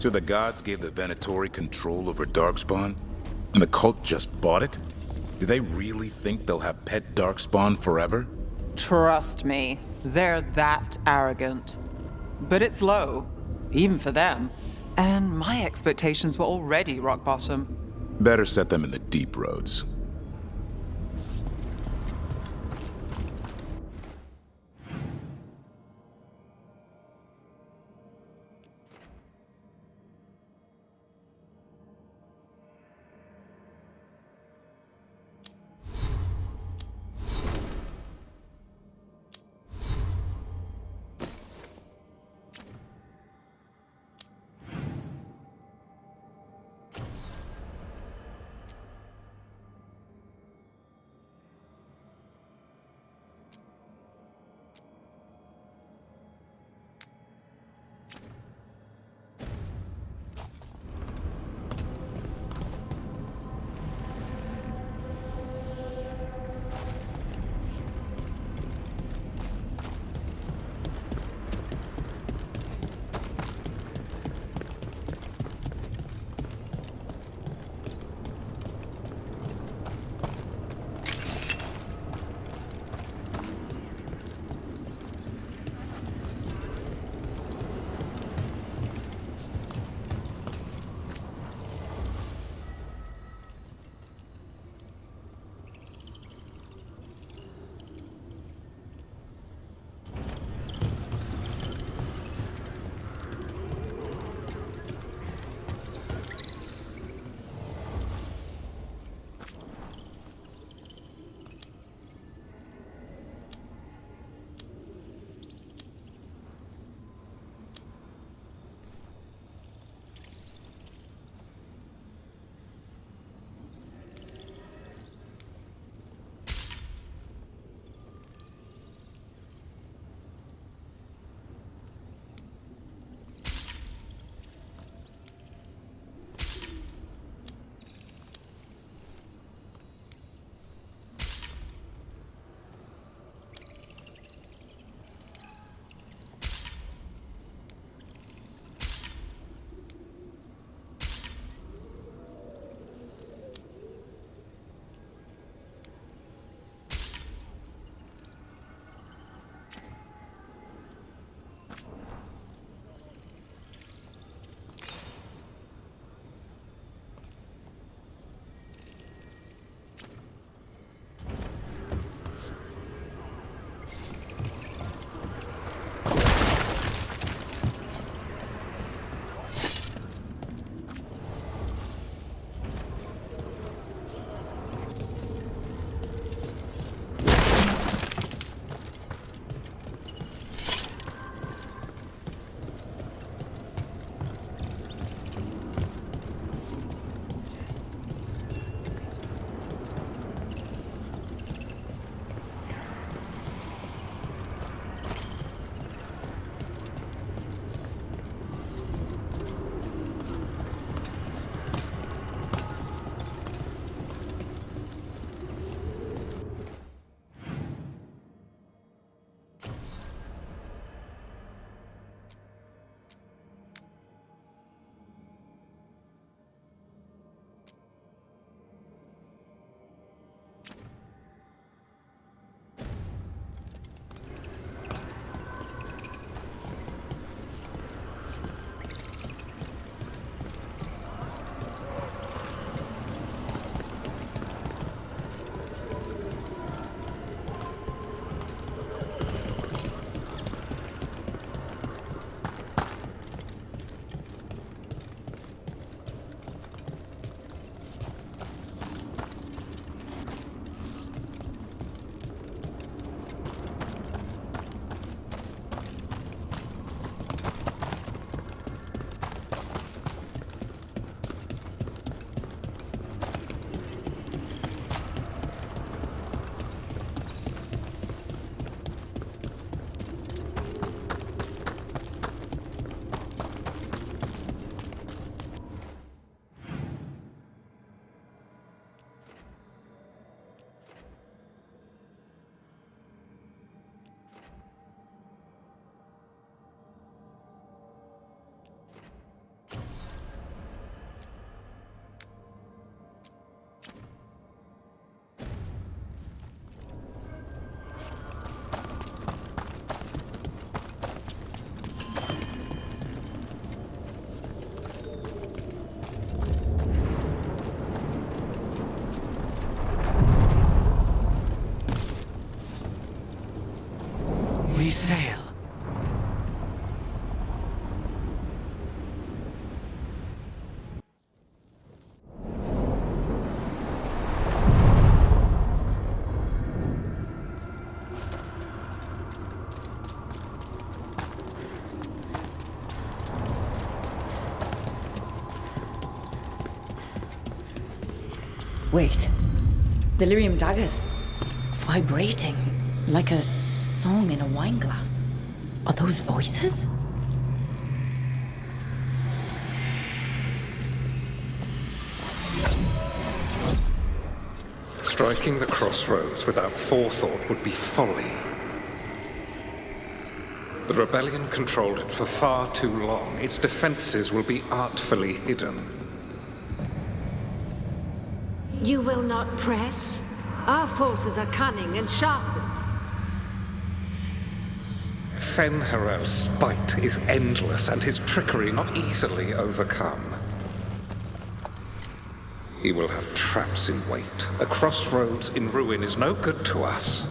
So the gods gave the Venatori control over Darkspawn, and the cult just bought it? Do they really think they'll have pet Darkspawn forever? Trust me, they're that arrogant. But it's low, even for them. And my expectations were already rock bottom. Better set them in the deep roads. sail. Wait. The lyrium dagger's vibrating like a song in a wine glass. Are those voices? Striking the crossroads without forethought would be folly. The rebellion controlled it for far too long. Its defenses will be artfully hidden. You will not press? Our forces are cunning and sharpened. Fen'Harel's spite is endless and his trickery not easily overcome. He will have traps in wait. A crossroads in ruin is no good to us.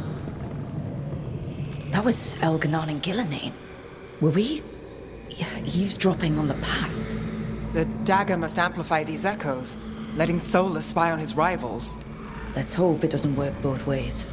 That was Elganon and Gillenane. Were we eavesdropping on the past? The dagger must amplify these echoes, letting Solus spy on his rivals. Let's hope it doesn't work both ways.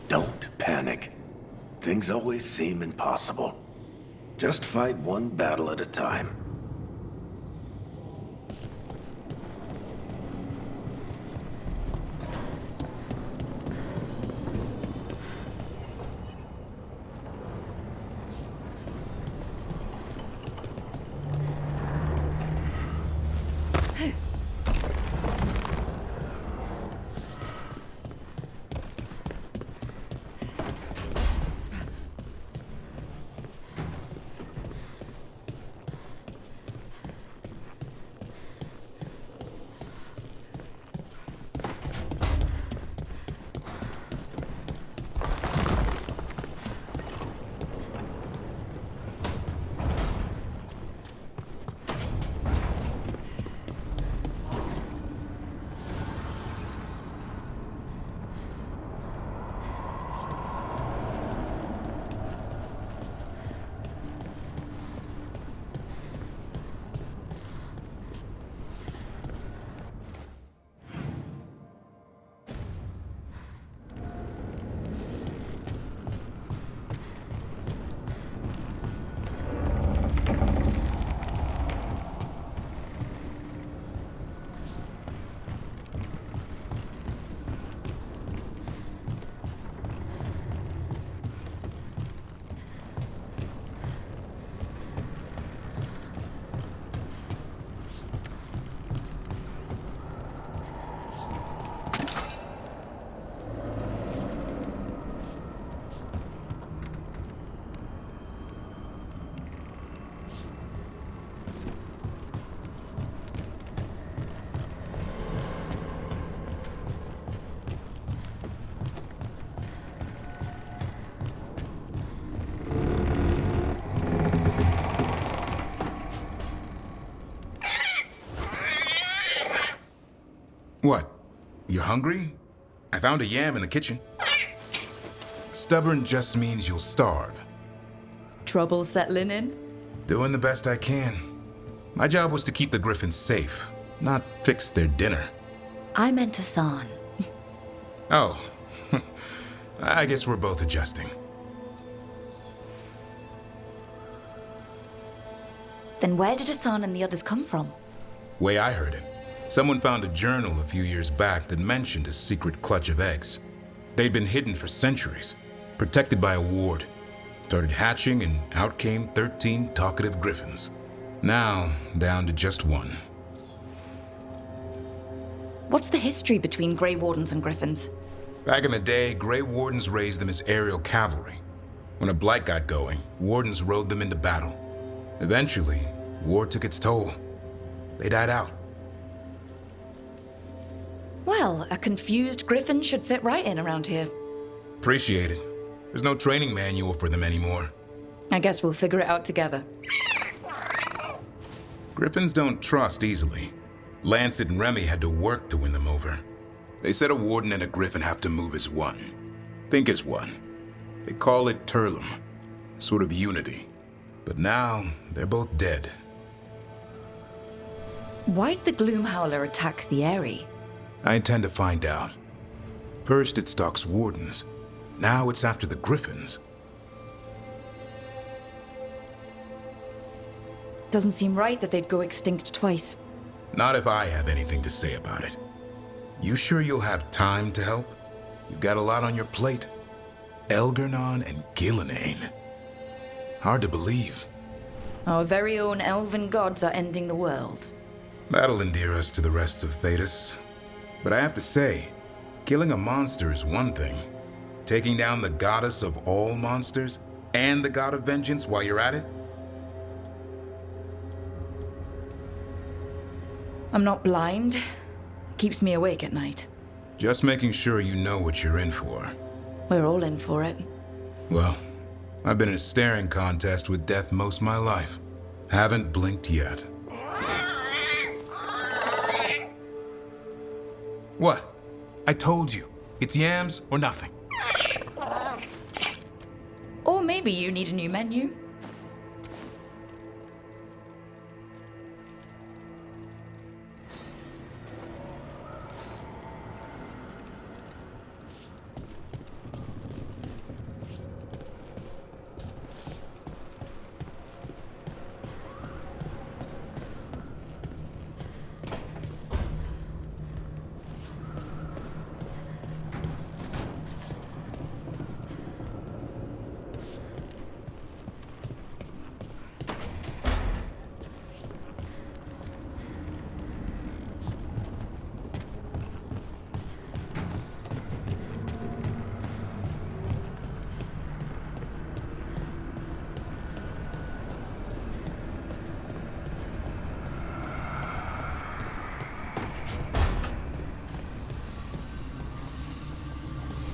Don't panic. Things always seem impossible. Just fight one battle at a time. What? You're hungry? I found a yam in the kitchen. Stubborn just means you'll starve. Trouble settling in? Doing the best I can. My job was to keep the Griffins safe, not fix their dinner. I meant Hassan. Oh, I guess we're both adjusting. Then where did Hassan and the others come from? Way I heard it, someone found a journal a few years back that mentioned a secret clutch of eggs. They'd been hidden for centuries, protected by a ward. Started hatching and out came 13 talkative griffins. Now, down to just one. What's the history between Grey Wardens and Griffins? Back in the day, Grey Wardens raised them as aerial cavalry. When a blight got going, Wardens rode them into battle. Eventually, war took its toll. They died out. Well, a confused Griffin should fit right in around here. Appreciate it. There's no training manual for them anymore. I guess we'll figure it out together. Griffins don't trust easily. Lancet and Remy had to work to win them over. They said a warden and a griffin have to move as one. Think as one. They call it Turlum, sort of unity. But now, they're both dead. Why'd the Gloomhowler attack the Eyrie? I intend to find out. First it stalks wardens. Now it's after the griffins. Doesn't seem right that they'd go extinct twice. Not if I have anything to say about it. You sure you'll have time to help? You've got a lot on your plate. Elgernon and Gillenane. Hard to believe. Our very own elven gods are ending the world. That'll endear us to the rest of Thedas. But I have to say, killing a monster is one thing. Taking down the goddess of all monsters and the god of vengeance while you're at it? I'm not blind. Keeps me awake at night. Just making sure you know what you're in for. We're all in for it. Well, I've been in a staring contest with death most of my life. Haven't blinked yet. What? I told you. It's yams or nothing. Or maybe you need a new menu.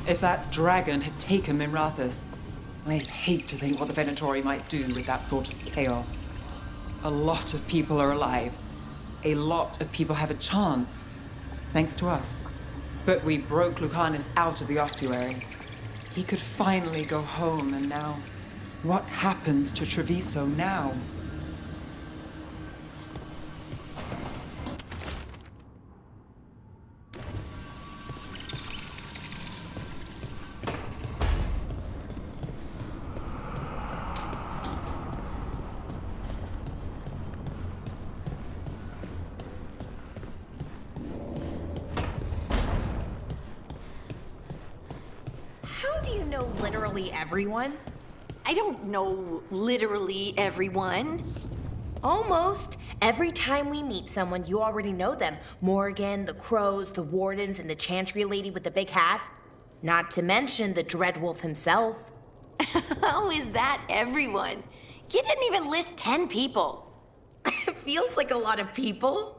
If that dragon had taken Minrathous, I'd hate to think what the Venatori might do with that sort of chaos. A lot of people are alive. A lot of people have a chance, thanks to us. But we broke Lucanus out of the ossuary. He could finally go home, and now, what happens to Treviso now? How do you know literally everyone? I don't know literally everyone. Almost. Every time we meet someone, you already know them. Morgan, the Crows, the Wardens, and the Chantry lady with the big hat. Not to mention the Dreadwolf himself. How is that everyone? You didn't even list 10 people. Feels like a lot of people.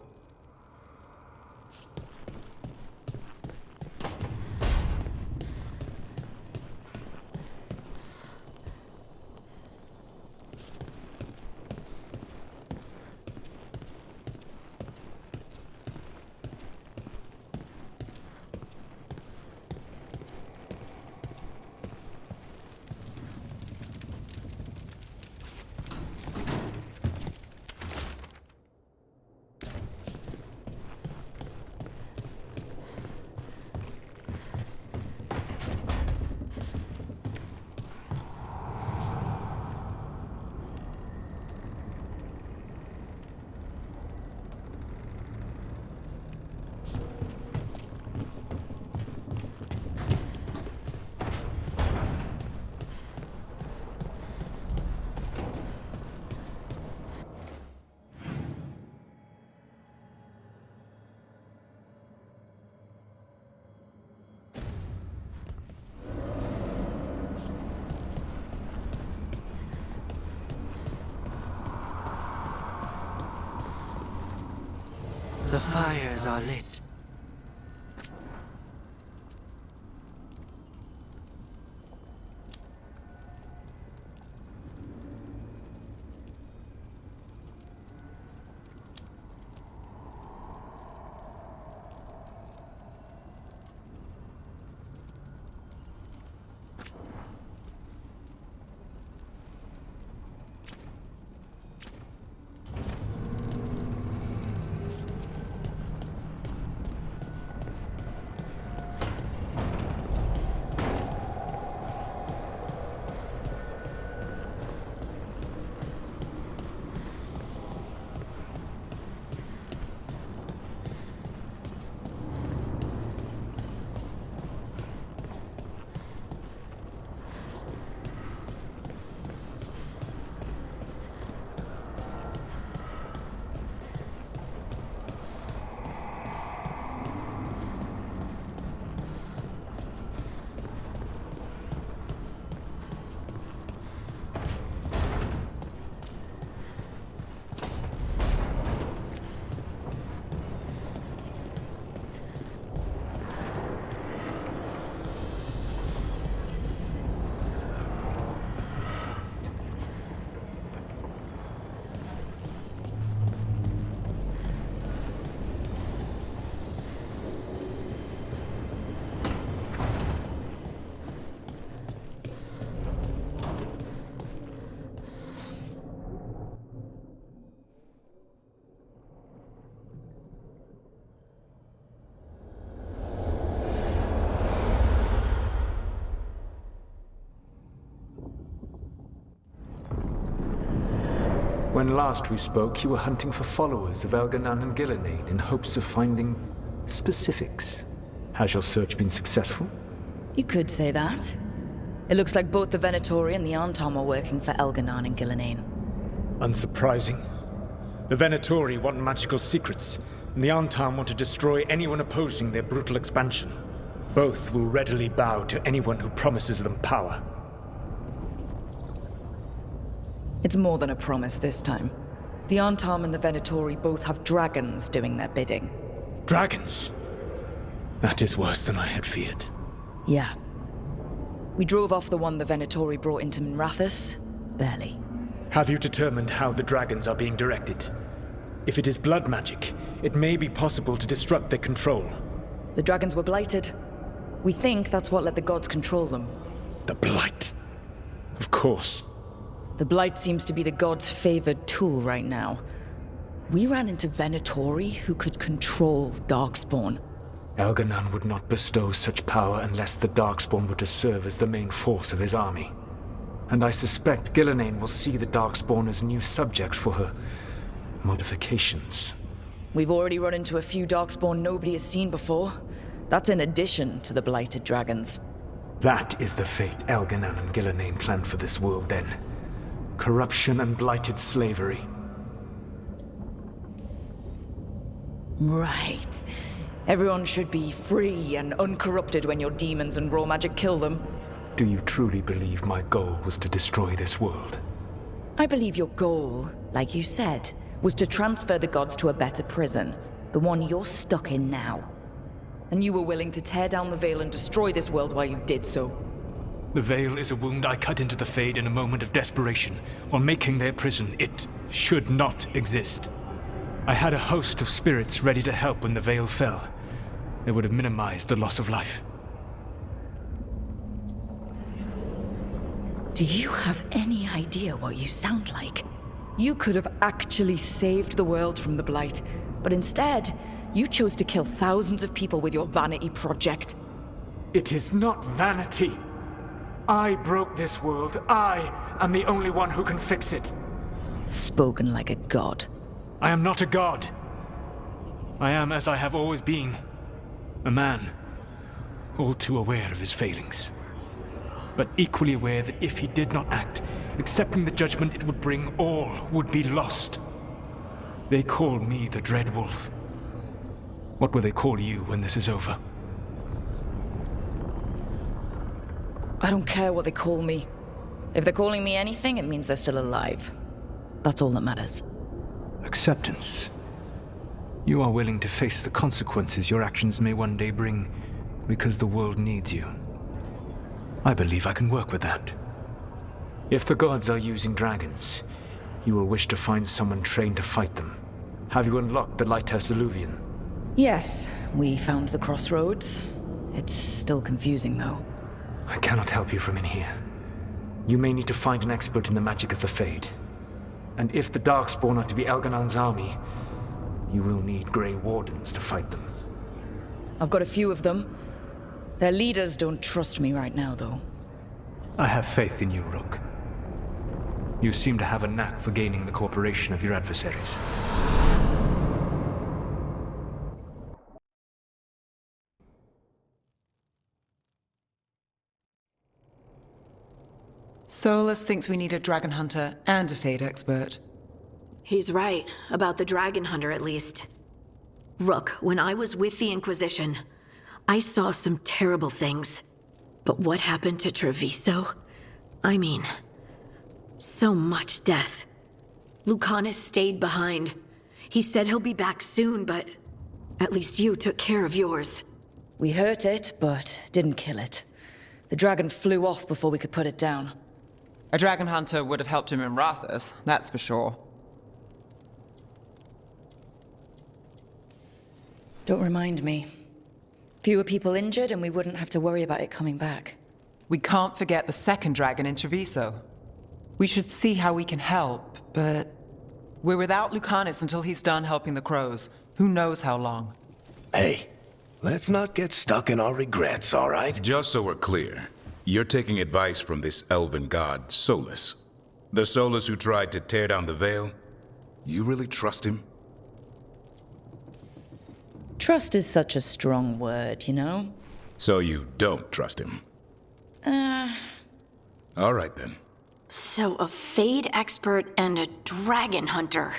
The fires are lit. When last we spoke, you were hunting for followers of Elganan and Gillenane in hopes of finding specifics. Has your search been successful? You could say that. It looks like both the Venatori and the Arntom are working for Elganan and Gillenane. Unsurprising. The Venatori want magical secrets, and the Arntom want to destroy anyone opposing their brutal expansion. Both will readily bow to anyone who promises them power. It's more than a promise this time. The Arntom and the Venatori both have dragons doing their bidding. Dragons? That is worse than I had feared. Yeah. We drove off the one the Venatori brought into Minrathous. Barely. Have you determined how the dragons are being directed? If it is blood magic, it may be possible to disrupt their control. The dragons were blighted. We think that's what let the gods control them. The Blight. Of course. The Blight seems to be the gods' favored tool right now. We ran into Venatori who could control Darkspawn. Elganan would not bestow such power unless the Darkspawn were to serve as the main force of his army. And I suspect Gillenane will see the Darkspawn as new subjects for her modifications. We've already run into a few Darkspawn nobody has seen before. That's in addition to the blighted dragons. That is the fate Elganan and Gillenane planned for this world then. Corruption and blighted slavery. Right. Everyone should be free and uncorrupted when your demons and raw magic kill them. Do you truly believe my goal was to destroy this world? I believe your goal, like you said, was to transfer the gods to a better prison. The one you're stuck in now. And you were willing to tear down the Veil and destroy this world while you did so. The Veil is a wound I cut into the Fade in a moment of desperation, while making their prison. It should not exist. I had a host of spirits ready to help when the Veil fell. They would have minimized the loss of life. Do you have any idea what you sound like? You could have actually saved the world from the Blight, but instead, you chose to kill thousands of people with your vanity project. It is not vanity. I broke this world. I am the only one who can fix it. Spoken like a god. I am not a god. I am as I have always been. A man. All too aware of his failings. But equally aware that if he did not act, accepting the judgment it would bring, all would be lost. They call me the Dread Wolf. What will they call you when this is over? I don't care what they call me. If they're calling me anything, it means they're still alive. That's all that matters. Acceptance. You are willing to face the consequences your actions may one day bring because the world needs you. I believe I can work with that. If the gods are using dragons, you will wish to find someone trained to fight them. Have you unlocked the Lighthouse Illuvian? Yes, we found the crossroads. It's still confusing, though. I cannot help you from in here. You may need to find an expert in the magic of the Fade. And if the Darkspawn are to be Elganon's army, you will need Grey Wardens to fight them. I've got a few of them. Their leaders don't trust me right now, though. I have faith in you, Rook. You seem to have a knack for gaining the cooperation of your adversaries. Solus thinks we need a dragon hunter and a Fade expert. He's right, about the dragon hunter at least. Rook, when I was with the Inquisition, I saw some terrible things. But what happened to Treviso? I mean, so much death. Lucanus stayed behind. He said he'll be back soon, but at least you took care of yours. We hurt it, but didn't kill it. The dragon flew off before we could put it down. A dragon hunter would have helped him in Rathus, that's for sure. Don't remind me. Fewer people injured and we wouldn't have to worry about it coming back. We can't forget the second dragon in Treviso. We should see how we can help, but we're without Lucanus until he's done helping the crows. Who knows how long? Hey, let's not get stuck in our regrets, all right? Just so we're clear, you're taking advice from this elven god, Solus. The Solus who tried to tear down the Veil? You really trust him? Trust is such a strong word, you know? So you don't trust him? All right then. So a Fade expert and a dragon hunter.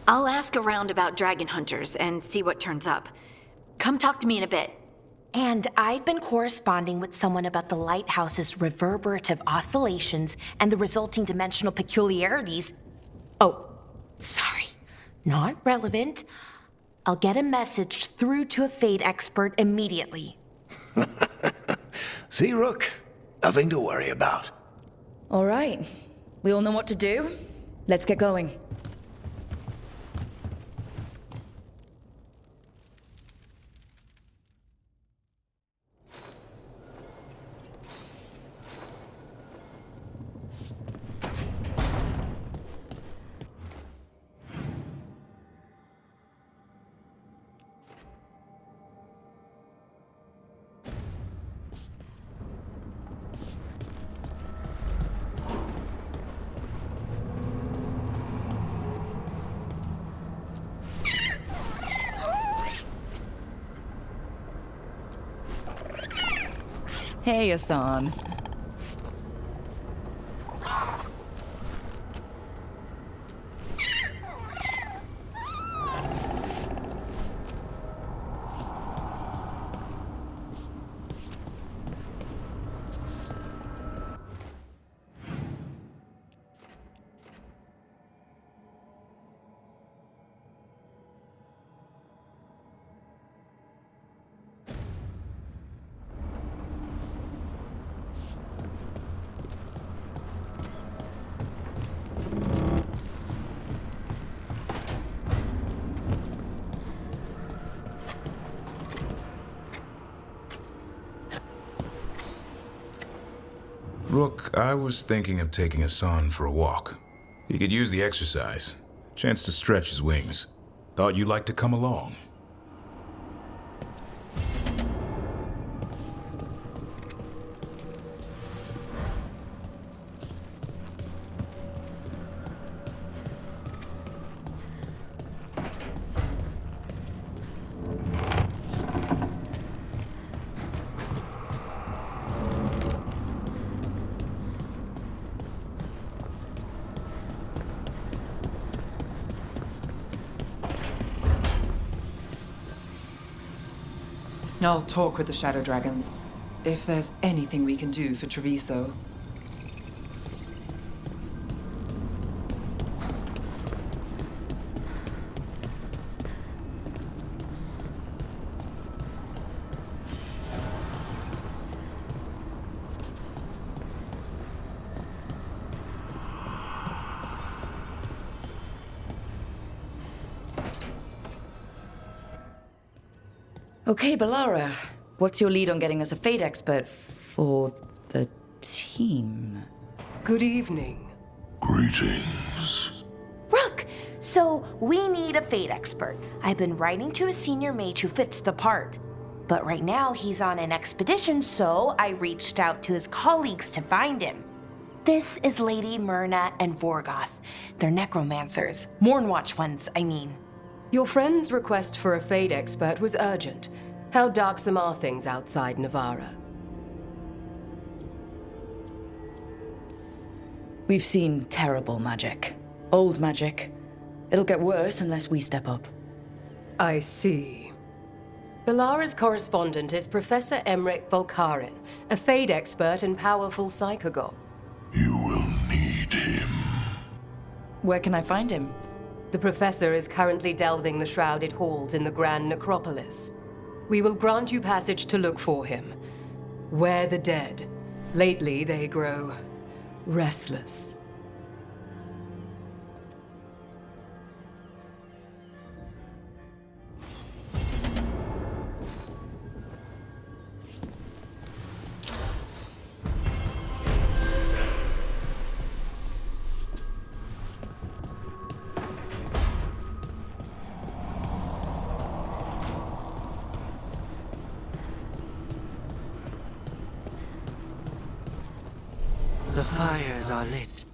I'll ask around about dragon hunters and see what turns up. Come talk to me in a bit. And I've been corresponding with someone about the lighthouse's reverberative oscillations and the resulting dimensional peculiarities. Oh, sorry. Not relevant. I'll get a message through to a Fade expert immediately. See, Rook? Nothing to worry about. All right. We all know what to do. Let's get going. Hey, Asan. Rook, I was thinking of taking Hassan for a walk. He could use the exercise. Chance to stretch his wings. Thought you'd like to come along. I'll talk with the Shadow Dragons. If there's anything we can do for Treviso. Okay, Balara. What's your lead on getting us a fate expert for the team? Good evening. Greetings. Rook! So, we need a fate expert. I've been writing to a senior mage who fits the part. But right now, he's on an expedition, so I reached out to his colleagues to find him. This is Lady Myrna and Vorgoth. They're necromancers. Mournwatch ones, I mean. Your friend's request for a fate expert was urgent. How darksome are things outside Navarra? We've seen terrible magic. Old magic. It'll get worse unless we step up. I see. Balara's correspondent is Professor Emmerich Volkarin, a fate expert and powerful psychagogue. You will need him. Where can I find him? The professor is currently delving the shrouded halls in the Grand Necropolis. We will grant you passage to look for him. Where the dead. Lately they grow restless. The fires are lit.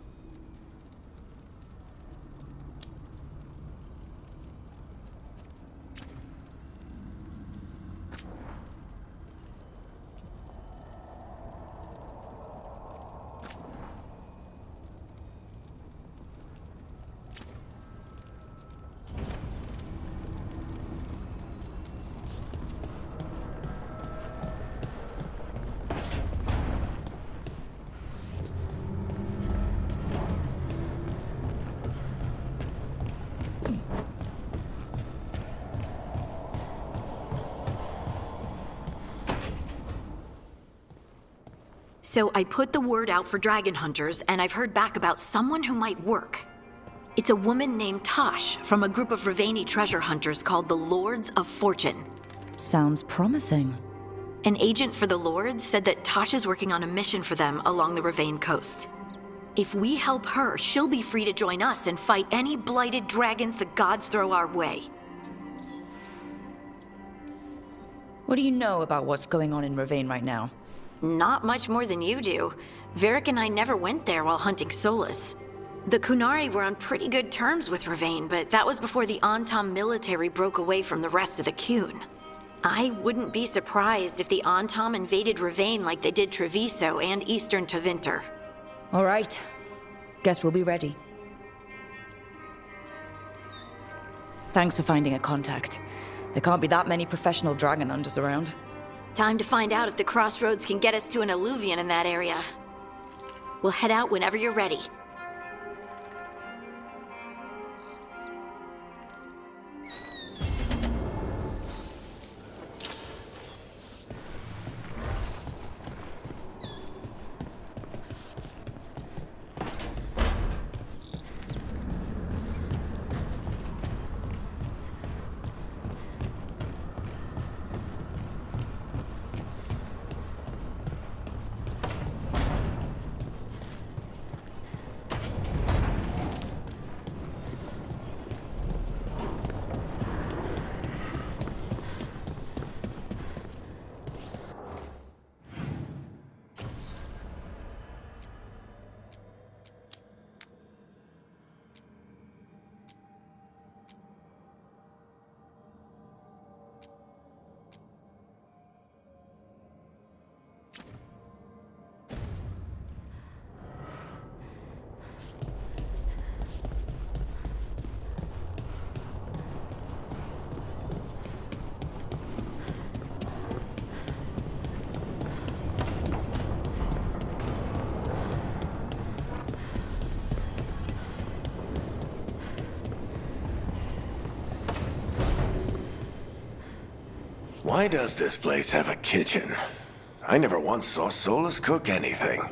So I put the word out for dragon hunters, and I've heard back about someone who might work. It's a woman named Tosh from a group of Ravani treasure hunters called the Lords of Fortune. Sounds promising. An agent for the Lords said that Tosh is working on a mission for them along the Ravane coast. If we help her, she'll be free to join us and fight any blighted dragons the gods throw our way. What do you know about what's going on in Ravane right now? Not much more than you do. Varric and I never went there while hunting Solus. The Kunari were on pretty good terms with Ravane, but that was before the Antam military broke away from the rest of the Kun. I wouldn't be surprised if the Antam invaded Ravane like they did Treviso and Eastern Tevinter. All right. Guess we'll be ready. Thanks for finding a contact. There can't be that many professional dragon hunters around. Time to find out if the crossroads can get us to an alluvion in that area. We'll head out whenever you're ready. Why does this place have a kitchen? I never once saw Solus cook anything.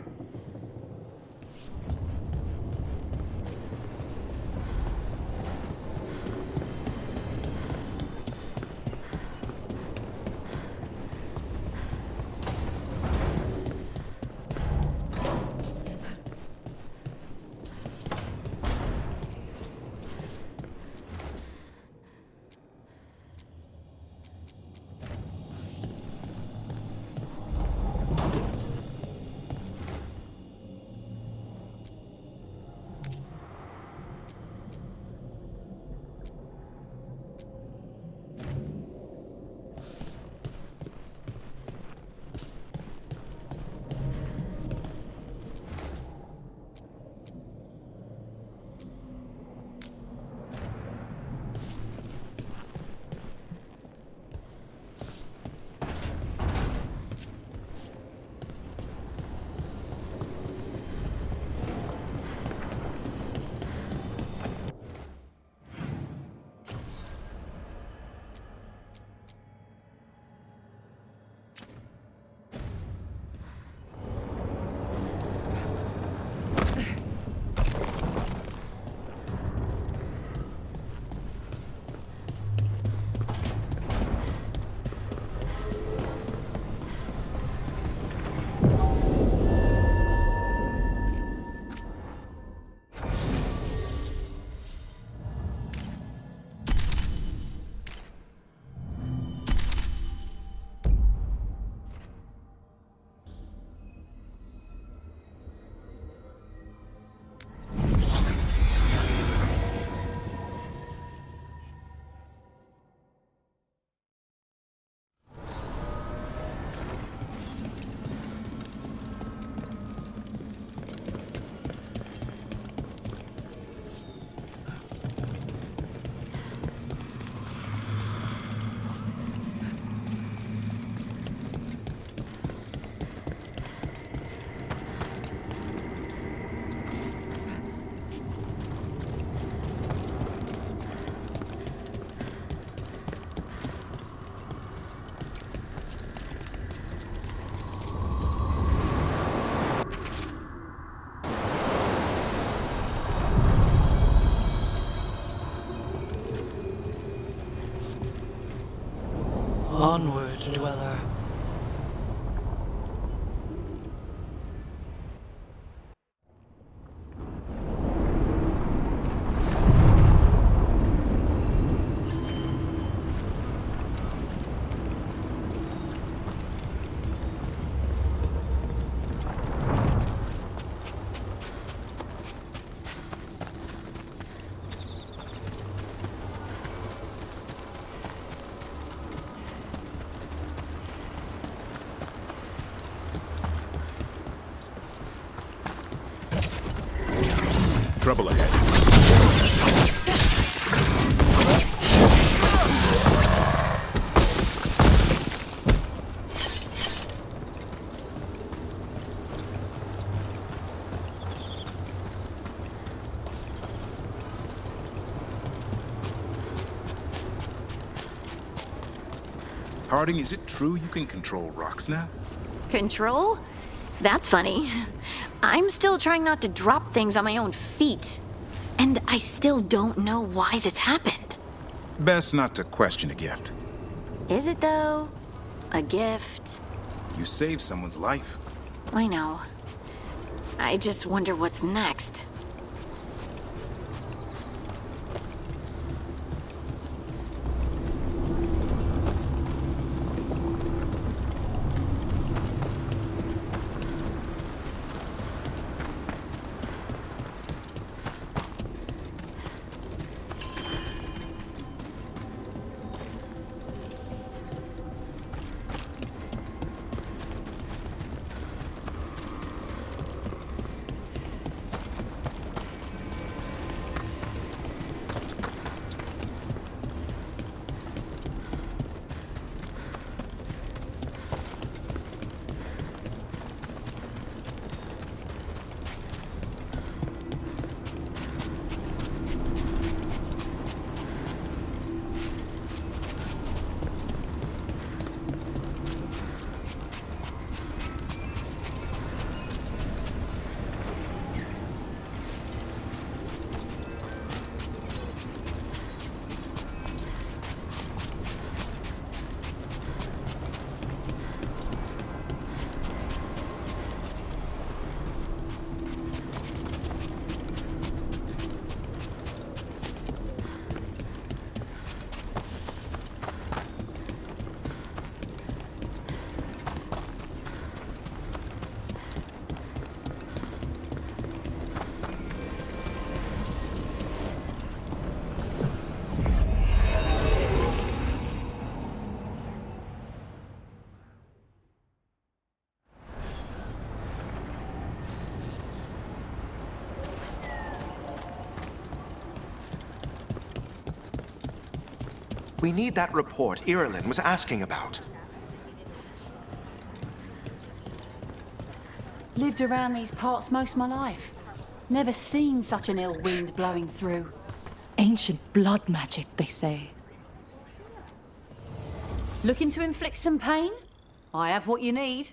Onward, dweller. Trouble ahead. Harding, is it true you can control rocks now? Control? That's funny. I'm still trying not to drop things on my own feet. And I still don't know why this happened. Best not to question a gift. Is it, though? A gift? You saved someone's life. I know. I just wonder what's next. We need that report Irilyn was asking about. Lived around these parts most of my life. Never seen such an ill wind blowing through. Ancient blood magic, they say. Looking to inflict some pain? I have what you need.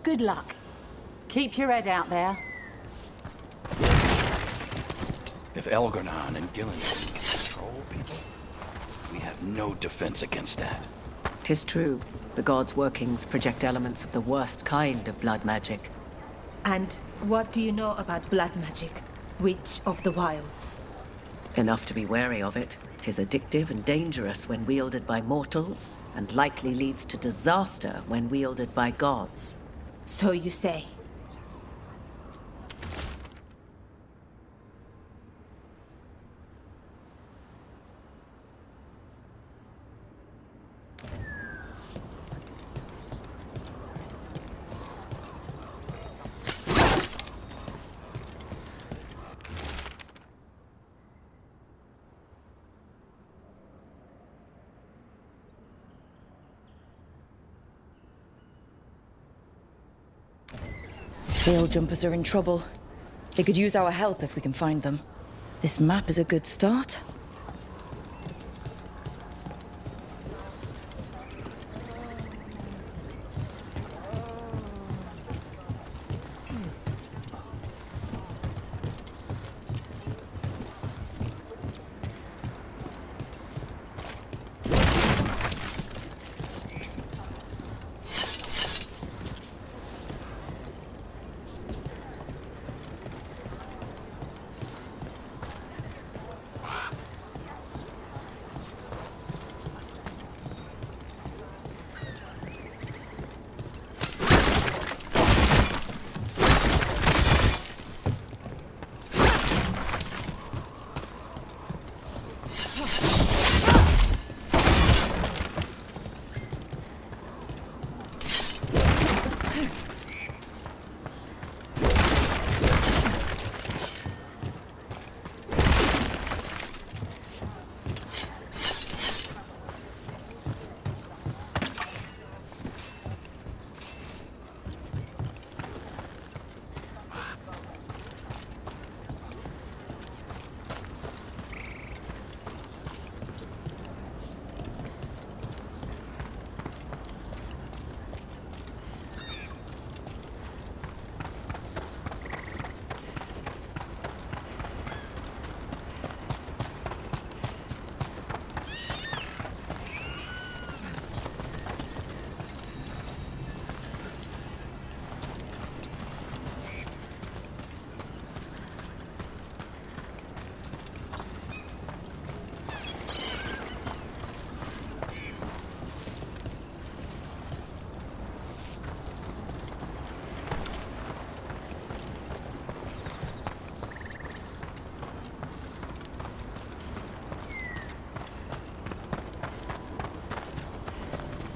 good luck. Keep your head out there. If Elgar'nan and Gillinan can control people, we have no defense against that. 'Tis true. The gods' workings project elements of the worst kind of blood magic. And what do you know about blood magic? Witch of the Wilds? Enough to be wary of it. 'Tis addictive and dangerous when wielded by mortals, and likely leads to disaster when wielded by gods. So you say. Veil jumpers are in trouble. They could use our help if we can find them. This map is a good start.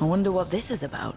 I wonder what this is about.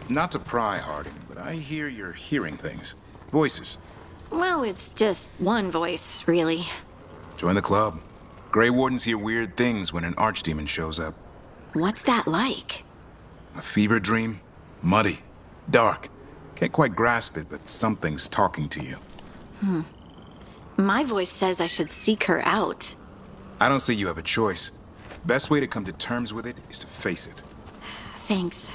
Not to pry, Harding, but I hear you're hearing things. Voices. Well, it's just one voice, really. Join the club. Grey Wardens hear weird things when an archdemon shows up. What's that like? A fever dream? Muddy. Dark. Can't quite grasp it, but something's talking to you. My voice says I should seek her out. I don't see you have a choice. Best way to come to terms with it is to face it. Thanks.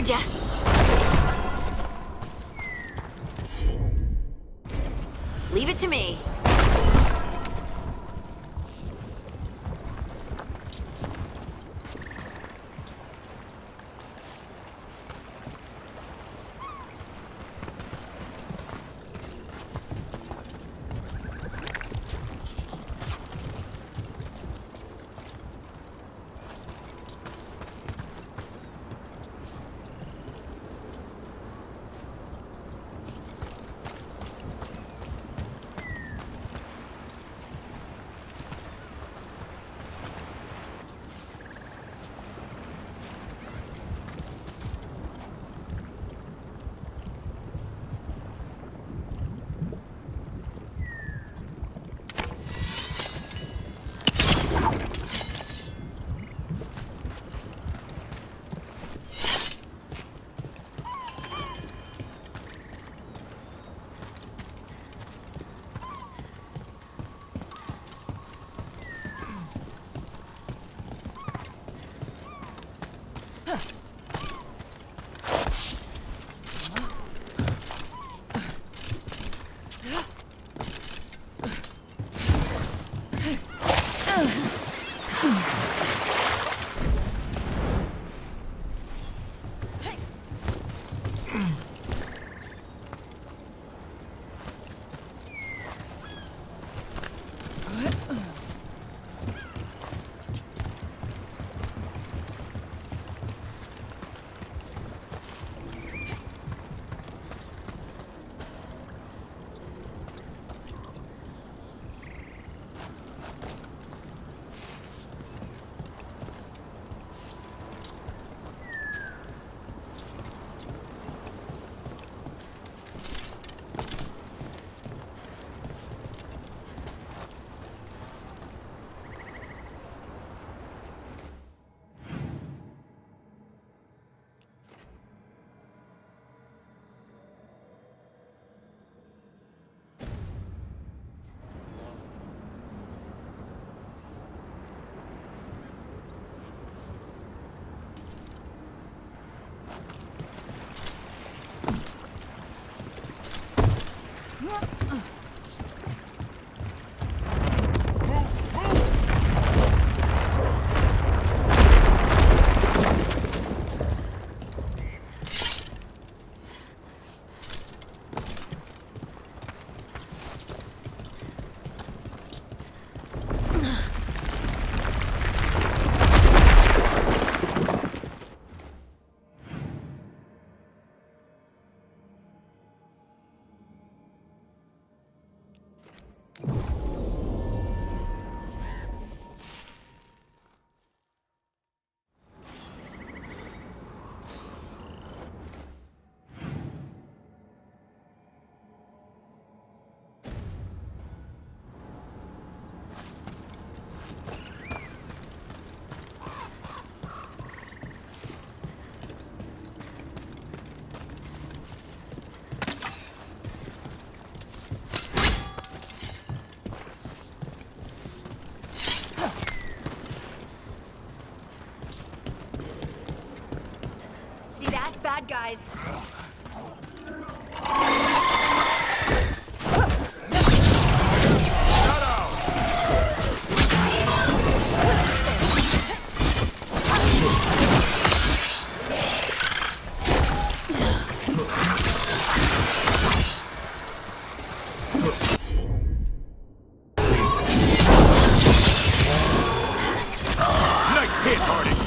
Behind ya. Leave it to me. Bad guys. Nice hit, Hardy.